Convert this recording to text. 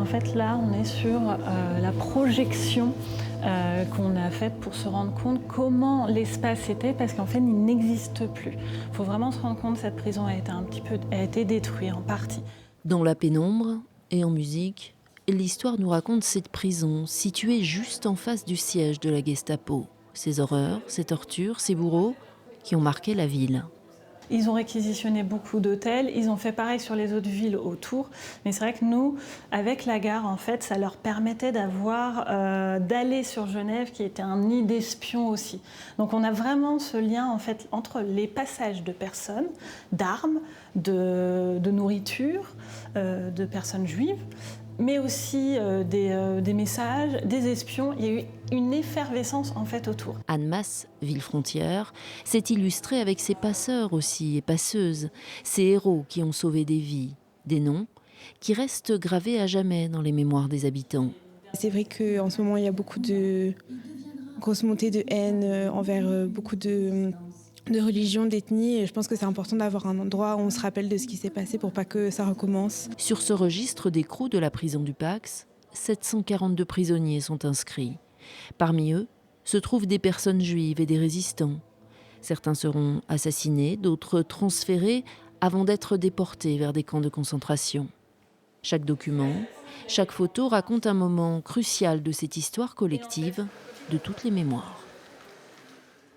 En fait, là, on est sur la projection qu'on a faite pour se rendre compte comment l'espace était, parce qu'en fait, il n'existe plus. Il faut vraiment se rendre compte que cette prison a été détruite en partie. Dans la pénombre et en musique, l'histoire nous raconte cette prison située juste en face du siège de la Gestapo. Ces horreurs, ces tortures, ces bourreaux qui ont marqué la ville. Ils ont réquisitionné beaucoup d'hôtels, ils ont fait pareil sur les autres villes autour. Mais c'est vrai que nous, avec la gare, en fait, ça leur permettait d'aller sur Genève, qui était un nid d'espions aussi. Donc on a vraiment ce lien en fait entre les passages de personnes, d'armes, de nourriture, de personnes juives, mais aussi des messages, des espions. Il y a eu une effervescence en fait autour. Annemasse, ville frontière, s'est illustrée avec ses passeurs aussi et passeuses, ces héros qui ont sauvé des vies, des noms qui restent gravés à jamais dans les mémoires des habitants. C'est vrai qu'en ce moment, il y a beaucoup de grosses montées de haine envers beaucoup de religions, d'ethnies. Et je pense que c'est important d'avoir un endroit où on se rappelle de ce qui s'est passé pour pas que ça recommence. Sur ce registre d'écrous de la prison du Pax, 742 prisonniers sont inscrits. Parmi eux se trouvent des personnes juives et des résistants. Certains seront assassinés, d'autres transférés avant d'être déportés vers des camps de concentration. Chaque document, chaque photo raconte un moment crucial de cette histoire collective de toutes les mémoires.